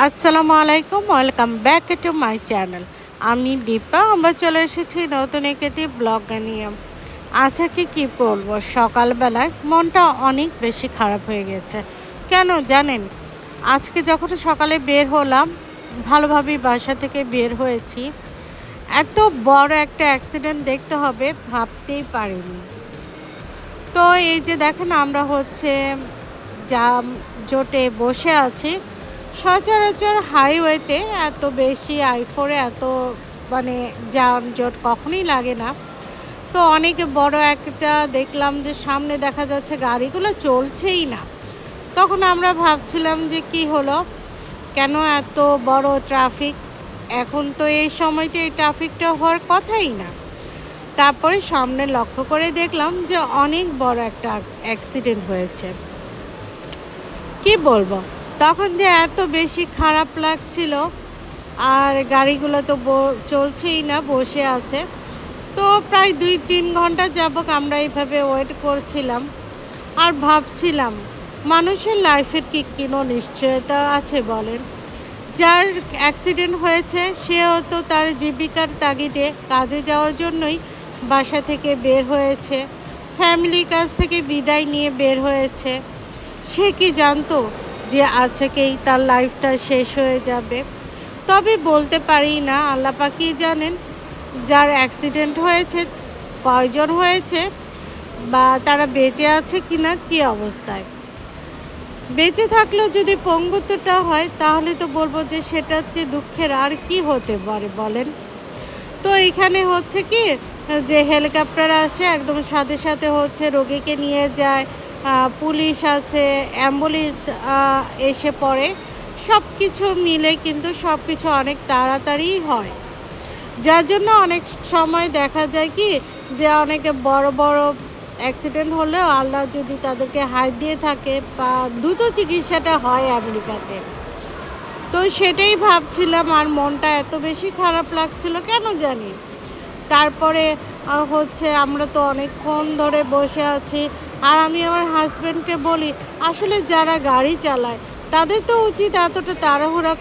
আসসালামু আলাইকুম, welcome back to my channel. আমি দীপা। আমরা চলে এসেছি নতুন একটি ব্লগ নিয়ে। আজকে কি বলবো, সকালবেলায় মনটা অনেক বেশি খারাপ হয়ে গেছে। কেন জানেন? আজকে যখন সকালে বের হলাম, ভালোভাবেই বাসা থেকে বের হয়েছি, এত বড় একটা অ্যাক্সিডেন্ট দেখতে হবে ভাবতেই পারিনি। তো এই যে দেখেন, আমরা জাম জোটে বসে আছি। সচরাচর হাইওয়েতে এত বেশি I-4-এ এত মানে যানজট কখনোই লাগে না। তো অনেক বড় একটা দেখলাম যে সামনে দেখা যাচ্ছে গাড়িগুলো চলছেই না। তখন আমরা ভাবছিলাম যে কি হলো, কেন এত বড় ট্রাফিক? এখন তো এই সময়তে এই ট্রাফিকটা হওয়ার কথাই না। তারপরে সামনে লক্ষ্য করে দেখলাম যে অনেক বড় একটা অ্যাক্সিডেন্ট হয়েছে। কি বলবো, তখন যে এত বেশি খারাপ লাগছিল। আর গাড়িগুলো তো চলছেই না, বসে আছে। তো প্রায় 2-3 ঘন্টা যাবত আমরা এইভাবে ওয়েট করছিলাম আর ভাবছিলাম, মানুষের লাইফের কি কোনো নিশ্চয়তা আছে বলেন? যার অ্যাক্সিডেন্ট হয়েছে সেও তো তার জীবিকার তাগিদে কাজে যাওয়ার জন্যই বাসা থেকে বের হয়েছে, ফ্যামিলির কাছ থেকে বিদায় নিয়ে বের হয়েছে। সে কি জানতো যে আজকেই তার লাইফটা শেষ হয়ে যাবে? তবে বলতে পারি না, আল্লাহ পাকই জানেন যার অ্যাক্সিডেন্ট হয়েছে কয়জন হয়েছে বা তারা বেঁচে আছে কিনা, কি অবস্থায়। বেঁচে থাকলেও যদি পঙ্গুত্বটা হয় তাহলে তো বলবো যে সেটা হচ্ছে দুঃখের, আর কি হতে পারে বলেন? তো এখানে হচ্ছে কি, যে হেলিকপ্টার আসে একদম সাথে সাথে রোগীকে নিয়ে যায়, পুলিশ আছে, অ্যাম্বুলেন্স এসে পড়ে। সব কিছু মিলে কিন্তু সব কিছু অনেক তাড়াতাড়িই হয়, যার জন্য অনেক সময় দেখা যায় কি, যে অনেকে বড় বড় অ্যাক্সিডেন্ট হলেও আল্লাহ যদি তাদেরকে হাত দিয়ে থাকে বা দ্রুত চিকিৎসাটা হয় আমেরিকাতে। তো সেটাই ভাবছিলাম, আর মনটা এত বেশি খারাপ লাগছিল কেন জানি। তারপরে আমরা তো অনেকক্ষণ ধরে বসে আছি। আর আমি আমার হাজব্যান্ডকে বলি, আসলে যারা গাড়ি চালায় তাদের তো উচিত এতটা তাড়াহুড়া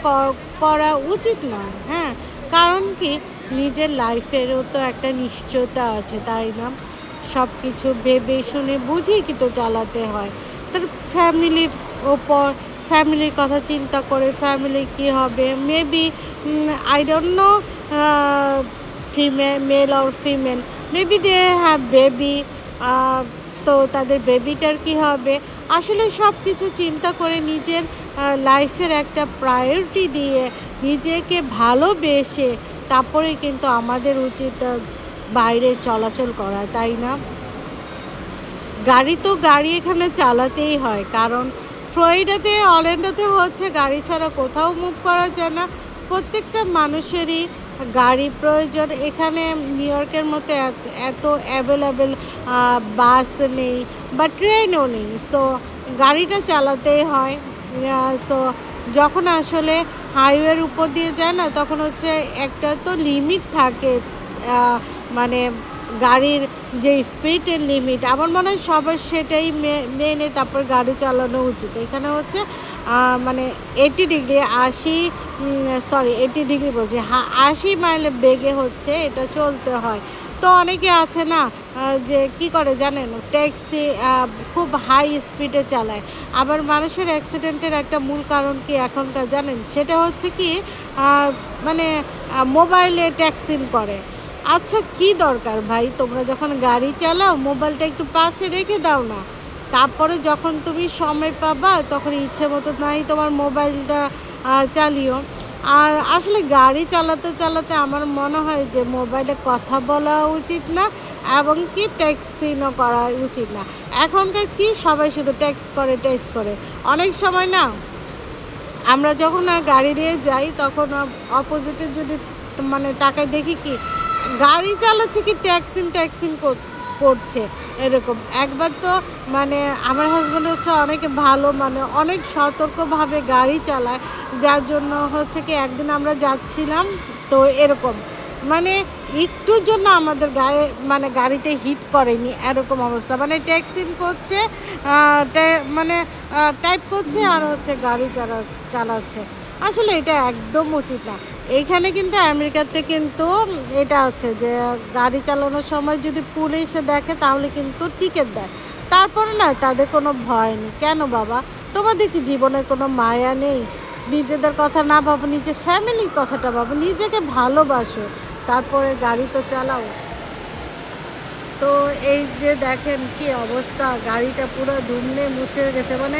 করা উচিত নয়। হ্যাঁ, কারণ কি, নিজের লাইফেরও তো একটা নিশ্চয়তা আছে, তাই না? সব কিছু ভেবে শুনে বুঝেই কিন্তু চালাতে হয়। তার ফ্যামিলির ওপর, ফ্যামিলির কথা চিন্তা করে, ফ্যামিলি কী হবে, maybe I don't know, male or female, maybe they have baby. তো তাদের বেবিটার কি হবে? আসলে সব কিছু চিন্তা করে নিজের লাইফের একটা প্রায়োরিটি দিয়ে নিজেকে ভালোবেসে তারপরে কিন্তু আমাদের উচিত বাইরে চলাচল করা, তাই না? গাড়ি তো গাড়ি এখানে চালাতেই হয়, কারণ ফ্লোরিডাতে, অরল্যান্ডোতে গাড়ি ছাড়া কোথাও মুভ করা যায় না। প্রত্যেকটা মানুষেরই গাড়ি প্রয়োজন। এখানে নিউ ইয়র্কের মতো এত অ্যাভেলেবেল বাস নেই বা ট্রেনও নেই। সো গাড়িটা চালাতেই হয়। সো যখন আসলে হাইওয়ের উপর দিয়ে যায় না, তখন একটা তো লিমিট থাকে, মানে গাড়ির যে স্পিডের লিমিট, আমার মনে হয় সবার সেটাই মেনে তারপর গাড়ি চালানো উচিত। এখানে মানে 80 ডিগ্রি 80 ডিগ্রি বলছি, 80 মাইল বেগে এটা চলতে হয়। তো অনেকে আছে না, যে কি করে জানেন, ট্যাক্সি খুব হাই স্পিডে চালায়। আবার মানুষের অ্যাক্সিডেন্টের একটা মূল কারণ কি এখনকার জানেন? সেটা কি, মানে মোবাইলে ট্যাক্সিং করে। আচ্ছা, কি দরকার ভাই, তোমরা যখন গাড়ি চালাও মোবাইলটা একটু পাশে রেখে দাও না। তারপরে যখন তুমি সময় পাবা তখন ইচ্ছে মতো নাই তোমার মোবাইলটা চালিও। আর আসলে গাড়ি চালাতে চালাতে আমার মনে হয় যে মোবাইলে কথা বলা উচিত না, এবং কি ট্যাক্সিনও করা উচিত না। এখনকার কি সবাই শুধু ট্যাক্স করে। অনেক সময় না, আমরা যখন গাড়ি দিয়ে যাই তখন অপোজিটে যদি মানে তাকায় দেখি কি গাড়ি চালাচ্ছে কি ট্যাক্সিং করছে এরকম। একবার তো মানে আমার হাজব্যান্ড অনেক ভালো, মানে অনেক সতর্কভাবে গাড়ি চালায়, যার জন্য কি একদিন আমরা যাচ্ছিলাম, তো এরকম মানে একটুর জন্য আমাদের গায়ে মানে গাড়িতে হিট করেনি, এরকম অবস্থা। মানে ট্যাক্সিং করছে, মানে টাইপ করছে আর গাড়ি চালাচ্ছে। আসলে এটা একদম উচিত না। এইখানে কিন্তু আমেরিকাতে কিন্তু এটা আছে যে গাড়ি চালানোর সময় যদি পুলিশে দেখে তাহলে কিন্তু টিকেট দেয়। তারপরে না তাদের কোনো ভয় নেই। কেন বাবা? তোমাদের কি জীবনের কোনো মায়া নেই? নিজেদের কথা না ভাবো, নিজের ফ্যামিলির কথাটা ভাবো, নিজেকে ভালোবাসো। তারপরে গাড়ি তো চালাও। তো এই যে দেখেন কি অবস্থা, গাড়িটা পুরো দুমড়ে মুচড়ে গেছে। মানে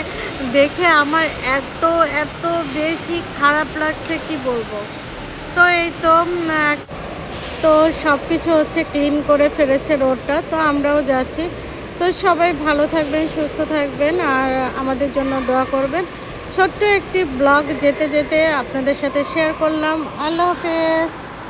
দেখে আমার এত এত বেশি খারাপ লাগছে কি বলবো। তো এই তো তো সব কিছু হচ্ছে ক্লিন করে ফেলেছে রোডটা, তো আমরাও যাচ্ছি। তো সবাই ভালো থাকবেন, সুস্থ থাকবেন আর আমাদের জন্য দোয়া করবেন। ছোট্ট একটি ব্লগ যেতে যেতে আপনাদের সাথে শেয়ার করলাম। আল্লাহ হাফেজ।